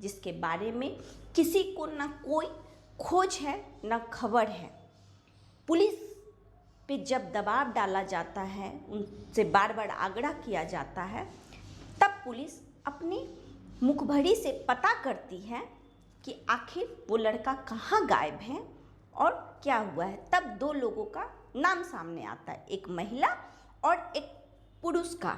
जिसके बारे में किसी को ना कोई खोज है ना खबर है। पुलिस पे जब दबाव डाला जाता है, उनसे बार बार आग्रह किया जाता है, तब पुलिस अपनी मुखबिरी से पता करती है कि आखिर वो लड़का कहाँ गायब है और क्या हुआ है। तब दो लोगों का नाम सामने आता है, एक महिला और एक पुरुष का।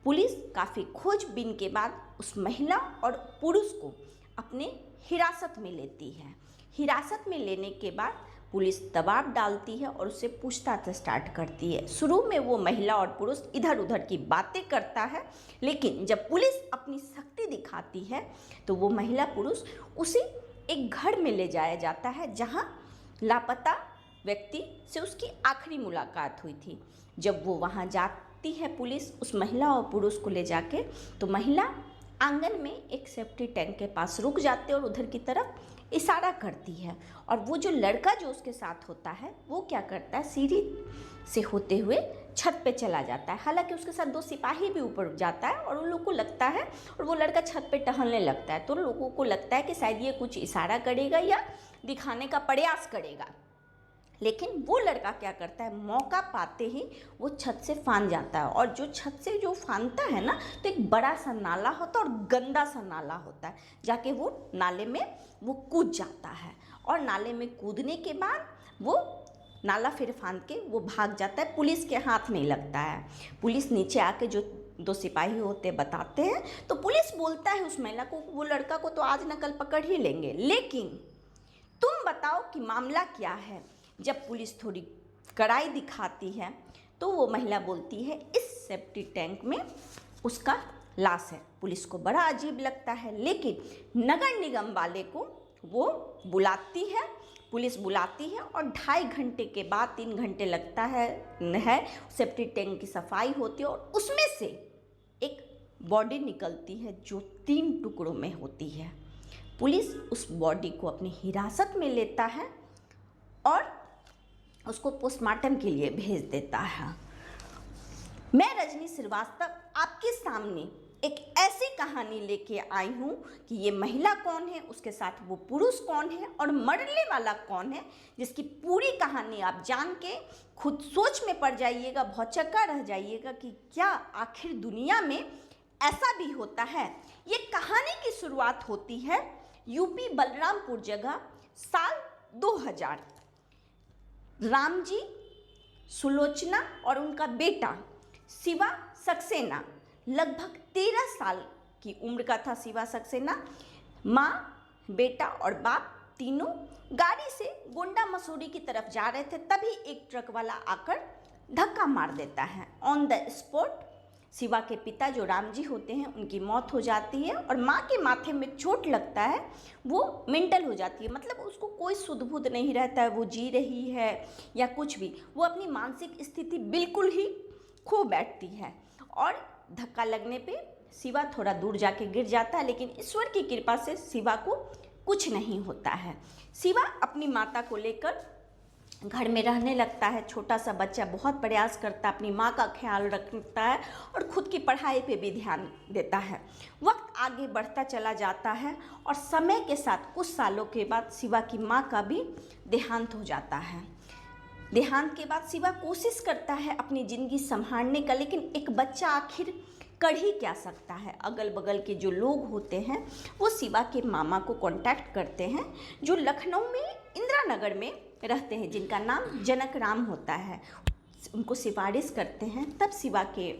पुलिस काफ़ी खोजबीन के बाद उस महिला और पुरुष को अपने हिरासत में लेती है। हिरासत में लेने के बाद पुलिस दबाव डालती है और उससे पूछताछ स्टार्ट करती है। शुरू में वो महिला और पुरुष इधर उधर की बातें करता है, लेकिन जब पुलिस अपनी शक्ति दिखाती है तो वो महिला पुरुष उसे एक घर में ले जाया जाता है जहाँ लापता व्यक्ति से उसकी आखिरी मुलाकात हुई थी। जब वो वहाँ जाती है पुलिस उस महिला और पुरुष को ले जाके, तो महिला आंगन में एक सेफ्टी टैंक के पास रुक जाते हैं और उधर की तरफ इशारा करती है। और वो जो लड़का जो उसके साथ होता है वो क्या करता है, सीढ़ी से होते हुए छत पे चला जाता है। हालांकि उसके साथ दो सिपाही भी ऊपर जाता है और उन लोगों को लगता है, और वो लड़का छत पे टहलने लगता है, तो लोगों को लगता है कि शायद ये कुछ इशारा करेगा या दिखाने का प्रयास करेगा। लेकिन वो लड़का क्या करता है, मौका पाते ही वो छत से फांद जाता है। और जो छत से जो फांदता है ना, तो एक बड़ा सा नाला होता है और गंदा सा नाला होता है। जाके वो नाले में वो कूद जाता है और नाले में कूदने के बाद वो नाला फिर फांद के वो भाग जाता है। पुलिस के हाथ नहीं लगता है। पुलिस नीचे आके जो दो सिपाही होते बताते हैं, तो पुलिस बोलता है उस महिला को, वो लड़का को तो आज न कल पकड़ ही लेंगे, लेकिन तुम बताओ कि मामला क्या है। जब पुलिस थोड़ी कड़ाई दिखाती है तो वो महिला बोलती है, इस सेफ्टी टैंक में उसका लाश है। पुलिस को बड़ा अजीब लगता है, लेकिन नगर निगम वाले को वो बुलाती है, पुलिस बुलाती है और 2.5 घंटे के बाद 3 घंटे लगता है सेफ्टी टैंक की सफाई होती है और उसमें से एक बॉडी निकलती है जो 3 टुकड़ों में होती है। पुलिस उस बॉडी को अपनी हिरासत में लेता है और उसको पोस्टमार्टम के लिए भेज देता है। मैं रजनी श्रीवास्तव आपके सामने एक ऐसी कहानी लेके आई हूँ कि ये महिला कौन है, उसके साथ वो पुरुष कौन है और मरने वाला कौन है, जिसकी पूरी कहानी आप जान के खुद सोच में पड़ जाइएगा, भौचक्का रह जाइएगा कि क्या आखिर दुनिया में ऐसा भी होता है। ये कहानी की शुरुआत होती है यूपी बलरामपुर जगह साल 2000। राम जी, सुलोचना और उनका बेटा शिवा सक्सेना, लगभग 13 साल की उम्र का था शिवा सक्सेना। माँ, बेटा और बाप तीनों गाड़ी से गोंडा मसूरी की तरफ जा रहे थे, तभी एक ट्रक वाला आकर धक्का मार देता है। ऑन द स्पॉट शिवा के पिता जो राम जी होते हैं उनकी मौत हो जाती है और माँ के माथे में चोट लगता है, वो मेंटल हो जाती है, मतलब उसको कोई सुध बुध नहीं रहता है, वो जी रही है या कुछ भी, वो अपनी मानसिक स्थिति बिल्कुल ही खो बैठती है। और धक्का लगने पे शिवा थोड़ा दूर जाके गिर जाता है, लेकिन ईश्वर की कृपा से शिवा को कुछ नहीं होता है। शिवा अपनी माता को लेकर घर में रहने लगता है। छोटा सा बच्चा बहुत प्रयास करता है, अपनी माँ का ख्याल रखता है और खुद की पढ़ाई पे भी ध्यान देता है। वक्त आगे बढ़ता चला जाता है और समय के साथ कुछ सालों के बाद शिवा की माँ का भी देहांत हो जाता है। देहांत के बाद शिवा कोशिश करता है अपनी ज़िंदगी संभालने का, लेकिन एक बच्चा आखिर कर ही क्या सकता है। अगल बगल के जो लोग होते हैं वो शिवा के मामा को कांटेक्ट करते हैं, जो लखनऊ में इंदिरा नगर में रहते हैं, जिनका नाम जनक राम होता है। उनको सिफारिश करते हैं, तब शिवा के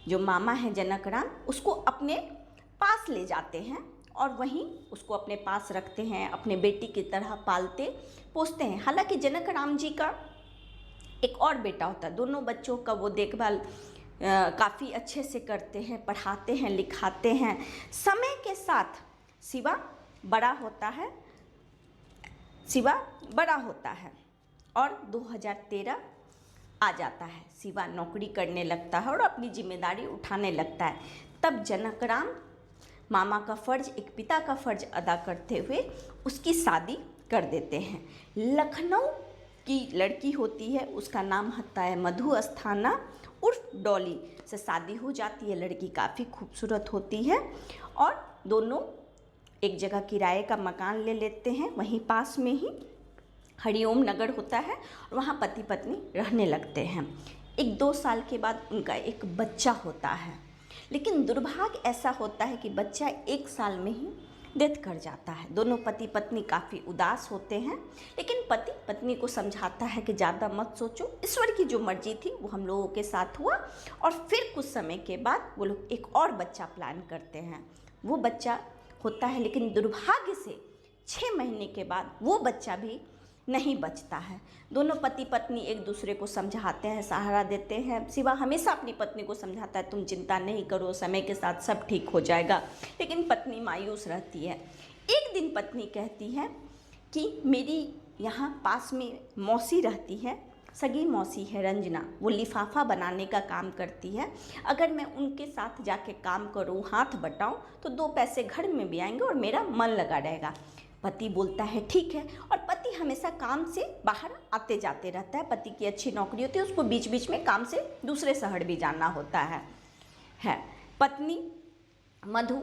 जो मामा हैं जनक राम उसको अपने पास ले जाते हैं और वहीं उसको अपने पास रखते हैं, अपने बेटी की तरह पालते पोसते हैं। हालांकि जनक राम जी का एक और बेटा होता है, दोनों बच्चों का वो देखभाल काफ़ी अच्छे से करते हैं, पढ़ाते हैं, लिखाते हैं। समय के साथ शिवा बड़ा होता है और 2013 आ जाता है। शिवा नौकरी करने लगता है और अपनी जिम्मेदारी उठाने लगता है। तब जनक राम मामा का फ़र्ज, एक पिता का फ़र्ज अदा करते हुए उसकी शादी कर देते हैं। लखनऊ की लड़की होती है, उसका नाम होता है मधु अस्थाना उर्फ डॉली, से शादी हो जाती है। लड़की काफ़ी खूबसूरत होती है और दोनों एक जगह किराए का मकान ले लेते हैं, वहीं पास में ही हरिओम नगर होता है और वहाँ पति पत्नी रहने लगते हैं। 1-2 साल के बाद उनका एक बच्चा होता है, लेकिन दुर्भाग्य ऐसा होता है कि बच्चा 1 साल में ही डेथ कर जाता है। दोनों पति पत्नी काफ़ी उदास होते हैं, लेकिन पति पत्नी को समझाता है कि ज़्यादा मत सोचो, ईश्वर की जो मर्जी थी वो हम लोगों के साथ हुआ। और फिर कुछ समय के बाद वो लोग एक और बच्चा प्लान करते हैं। वो बच्चा होता है, लेकिन दुर्भाग्य से 6 महीने के बाद वो बच्चा भी नहीं बचता है। दोनों पति पत्नी एक दूसरे को समझाते हैं, सहारा देते हैं। शिवा हमेशा अपनी पत्नी को समझाता है, तुम चिंता नहीं करो, समय के साथ सब ठीक हो जाएगा, लेकिन पत्नी मायूस रहती है। एक दिन पत्नी कहती है कि मेरी यहाँ पास में मौसी रहती है, सगी मौसी है रंजना, वो लिफाफा बनाने का काम करती है। अगर मैं उनके साथ जाके काम करूँ, हाथ बटाऊँ, तो 2 पैसे घर में भी आएंगे और मेरा मन लगा रहेगा। पति बोलता है ठीक है, और पति हमेशा काम से बाहर आते जाते रहता है। पति की अच्छी नौकरी होती है, उसको बीच बीच में काम से दूसरे शहर भी जाना होता है। पत्नी मधु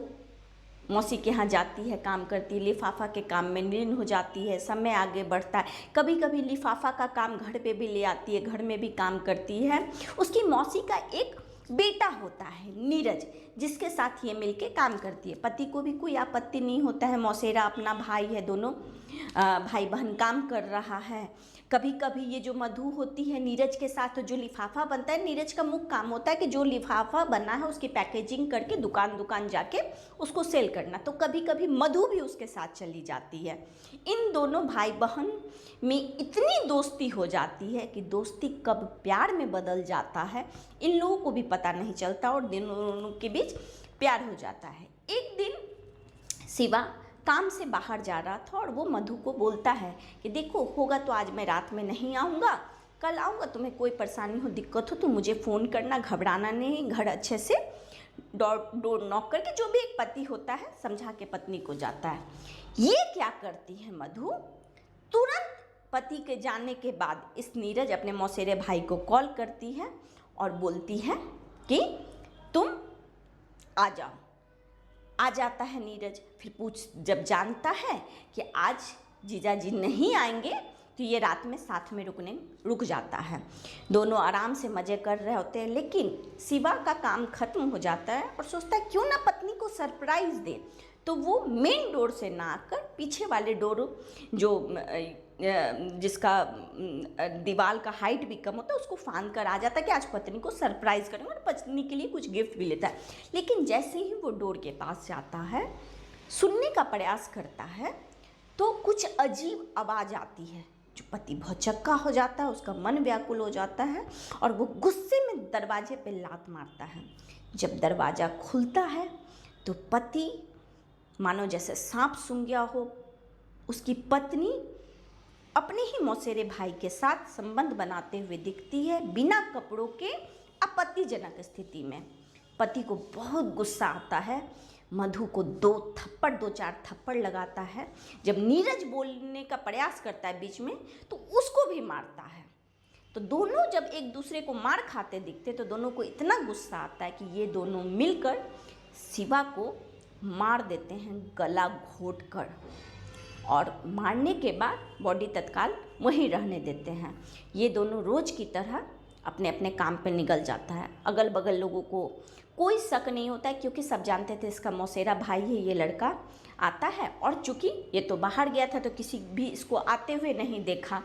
मौसी के यहाँ जाती है, काम करती है, लिफाफा के काम में लीन हो जाती है। समय आगे बढ़ता है, कभी कभी लिफाफा का काम घर पे भी ले आती है, घर में भी काम करती है। उसकी मौसी का एक बेटा होता है नीरज, जिसके साथ ये मिलके काम करती है। पति को भी कोई आपत्ति नहीं होता है, मौसेरा अपना भाई है, दोनों भाई बहन काम कर रहा है। कभी कभी ये जो मधु होती है नीरज के साथ जो लिफाफा बनता है, नीरज का मुख्य काम होता है कि जो लिफाफा बना है उसकी पैकेजिंग करके दुकान दुकान जाके उसको सेल करना, तो कभी कभी मधु भी उसके साथ चली जाती है। इन दोनों भाई बहन में इतनी दोस्ती हो जाती है कि दोस्ती कब प्यार में बदल जाता है इन लोगों को भी पता नहीं चलता, और दोनों के बीच प्यार हो जाता है। एक दिन शिवा काम से बाहर जा रहा था और वो मधु को बोलता है कि देखो होगा तो आज मैं रात में नहीं आऊँगा, कल आऊँगा, तुम्हें कोई परेशानी हो दिक्कत हो तो मुझे फ़ोन करना, घबराना नहीं। घर अच्छे से डोर नॉक करके, जो भी एक पति होता है समझा के पत्नी को जाता है। ये क्या करती है मधु, तुरंत पति के जाने के बाद इस नीरज अपने मौसेरे भाई को कॉल करती है और बोलती है कि तुम आ जाओ। आ जाता है नीरज, फिर जब जानता है कि आज जीजा जी नहीं आएंगे तो ये रात में साथ में रुक जाता है। दोनों आराम से मज़े कर रहे होते हैं, लेकिन शिवा का काम खत्म हो जाता है और सोचता है क्यों ना पत्नी को सरप्राइज़ दे। तो वो मेन डोर से ना आकर पीछे वाले डोर जो जिसका दीवार का हाइट भी कम होता है उसको फांद कर आ जाता है कि आज पत्नी को सरप्राइज़ करेंगे, और पत्नी के लिए कुछ गिफ्ट भी लेता है। लेकिन जैसे ही वो डोर के पास जाता है, सुनने का प्रयास करता है, तो कुछ अजीब आवाज़ आती है। जो पति भौचक्का हो जाता है, उसका मन व्याकुल हो जाता है और वो गुस्से में दरवाजे पे लात मारता है। जब दरवाज़ा खुलता है तो पति मानो जैसे सांप सूंघ गया हो, उसकी पत्नी अपने ही मौसेरे भाई के साथ संबंध बनाते हुए दिखती है, बिना कपड़ों के, आपत्तिजनक स्थिति में। पति को बहुत गुस्सा आता है, मधु को 2-4 थप्पड़ लगाता है। जब नीरज बोलने का प्रयास करता है बीच में तो उसको भी मारता है। तो दोनों जब एक दूसरे को मार खाते दिखते तो दोनों को इतना गुस्सा आता है कि ये दोनों मिलकर शिवा को मार देते हैं, गला घोट कर, और मारने के बाद बॉडी तत्काल वहीं रहने देते हैं। ये दोनों रोज़ की तरह अपने अपने काम पे निकल जाता है। अगल बगल लोगों को कोई शक नहीं होता है, क्योंकि सब जानते थे इसका मौसेरा भाई है, ये लड़का आता है, और चूँकि ये तो बाहर गया था तो किसी भी इसको आते हुए नहीं देखा।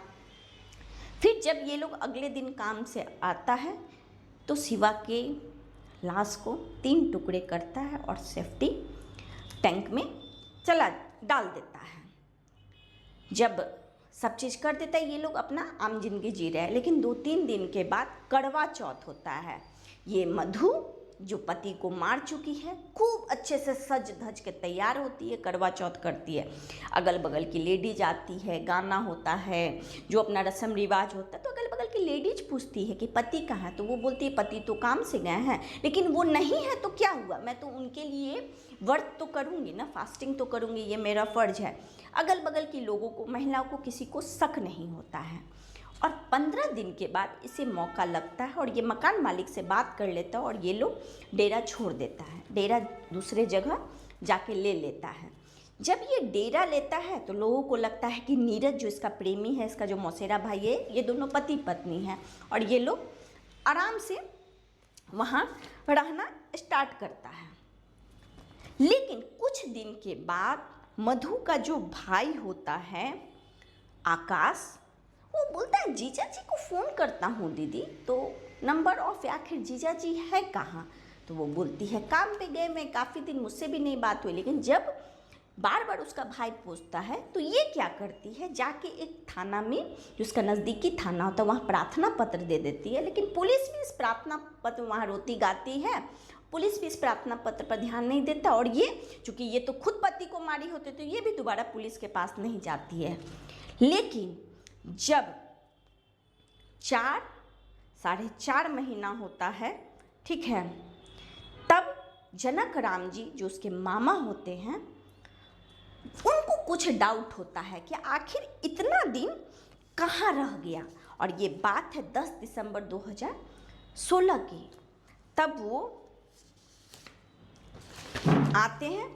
फिर जब ये लोग अगले दिन काम से आता है तो शिवा के लाश को 3 टुकड़े करता है और सेफ्टी टैंक में डाल देता है। जब सब चीज़ कर देता है, ये लोग अपना आम जिंदगी जी रहे हैं। लेकिन 2-3 दिन के बाद करवा चौथ होता है। ये मधु जो पति को मार चुकी है खूब अच्छे से सज धज के तैयार होती है, करवा चौथ करती है। अगल बगल की लेडीज आती है, गाना होता है, जो अपना रस्म रिवाज होता है। तो अगल बगल की लेडीज पूछती है कि पति कहाँ है, तो वो बोलती है पति तो काम से गए हैं, लेकिन वो नहीं है तो क्या हुआ, मैं तो उनके लिए व्रत तो करूँगी ना, फास्टिंग तो करूँगी, ये मेरा फ़र्ज है। अगल बगल की लोगों को, महिलाओं को किसी को शक नहीं होता है। और 15 दिन के बाद इसे मौका लगता है और ये मकान मालिक से बात कर लेता है और ये लोग डेरा छोड़ देता है, डेरा दूसरे जगह जाके ले लेता है। जब ये डेरा लेता है तो लोगों को लगता है कि नीरज जो इसका प्रेमी है, इसका जो मौसेरा भाई है, ये दोनों पति पत्नी हैं और ये लोग आराम से वहाँ रहना स्टार्ट करता है। लेकिन कुछ दिन के बाद मधु का जो भाई होता है आकाश, वो बोलता है जीजा जी को फ़ोन करता हूँ दीदी, तो नंबर ऑफ, आखिर जीजा जी है कहाँ? तो वो बोलती है काम पे गए, मैं काफ़ी दिन मुझसे भी नहीं बात हुई। लेकिन जब बार बार उसका भाई पूछता है तो ये क्या करती है, जाके एक थाना में, जो उसका नज़दीकी थाना होता है, वहाँ प्रार्थना पत्र दे देती है। लेकिन पुलिस भी इस प्रार्थना पत्र, वहाँ रोती गाती है, पुलिस भी इस प्रार्थना पत्र पर ध्यान नहीं देता। और ये चूँकि ये तो खुद पति को मारी होती, तो ये भी दोबारा पुलिस के पास नहीं जाती है। लेकिन जब 4-4.5 महीना होता है, ठीक है, तब जनक राम जी जो उसके मामा होते हैं, उनको कुछ डाउट होता है कि आखिर इतना दिन कहाँ रह गया। और ये बात है 10 दिसंबर 2016 की। तब वो आते हैं,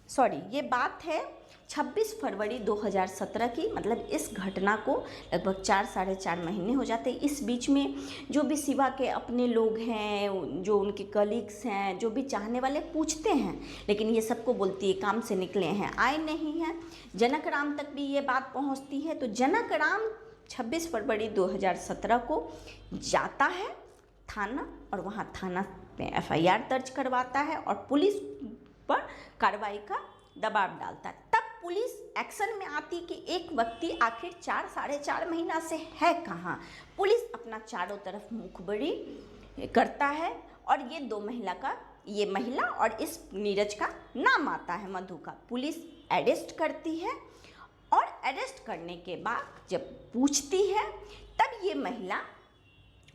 सॉरी, ये बात है 26 फरवरी 2017 की। मतलब इस घटना को लगभग 4-4.5 महीने हो जाते हैं। इस बीच में जो भी शिवा के अपने लोग हैं, जो उनके कलीग्स हैं, जो भी चाहने वाले पूछते हैं, लेकिन ये सबको बोलती है काम से निकले हैं, आए नहीं हैं। जनक राम तक भी ये बात पहुंचती है। तो जनक राम 26 फरवरी 2017 को जाता है थाना और वहाँ थाना में FIR दर्ज करवाता है और पुलिस पर कार्रवाई का दबाव डालता है। तब पुलिस एक्शन में आती कि एक व्यक्ति आखिर 4-4.5 महीना से है कहाँ। पुलिस अपना चारों तरफ मुखबिरी करता है और ये 2 महिला का, ये महिला और इस नीरज का नाम आता है मधु का। पुलिस अरेस्ट करती है और अरेस्ट करने के बाद जब पूछती है, तब ये महिला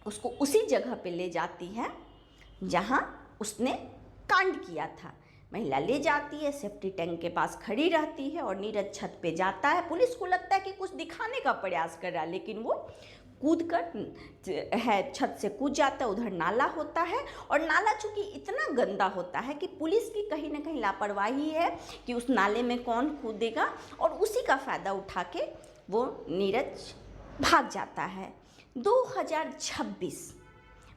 उसको उसी जगह पे ले जाती है जहाँ उसने कांड किया था। महिला ले जाती है, सेफ्टी टैंक के पास खड़ी रहती है और नीरज छत पे जाता है। पुलिस को लगता है कि कुछ दिखाने का प्रयास कर रहा है, लेकिन वो कूद कर छत से कूद जाता है। उधर नाला होता है और नाला चूँकि इतना गंदा होता है कि पुलिस की कहीं ना कहीं लापरवाही है कि उस नाले में कौन कूदेगा, और उसी का फ़ायदा उठा के वो नीरज भाग जाता है। 2026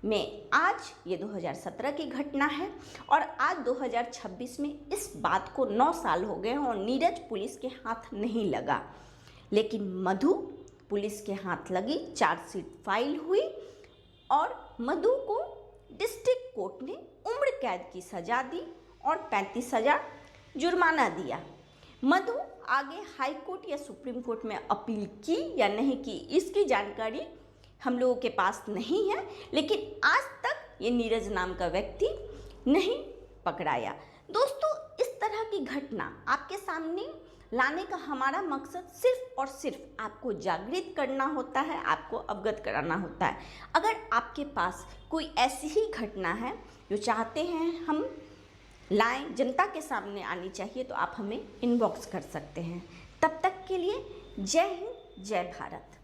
में, आज ये 2017 की घटना है और आज 2026 में इस बात को 9 साल हो गए हैं और नीरज पुलिस के हाथ नहीं लगा। लेकिन मधु पुलिस के हाथ लगी, चार्जशीट फाइल हुई और मधु को डिस्ट्रिक्ट कोर्ट ने उम्र कैद की सज़ा दी और 35,000 जुर्माना दिया। मधु आगे हाई कोर्ट या सुप्रीम कोर्ट में अपील की या नहीं की, इसकी जानकारी हम लोगों के पास नहीं है। लेकिन आज तक ये नीरज नाम का व्यक्ति नहीं पकड़ाया। दोस्तों, इस तरह की घटना आपके सामने लाने का हमारा मकसद सिर्फ और सिर्फ आपको जागृत करना होता है, आपको अवगत कराना होता है। अगर आपके पास कोई ऐसी ही घटना है जो चाहते हैं हम लाएं, जनता के सामने आनी चाहिए, तो आप हमें इनबॉक्स कर सकते हैं। तब तक के लिए जय हिंद, जय भारत।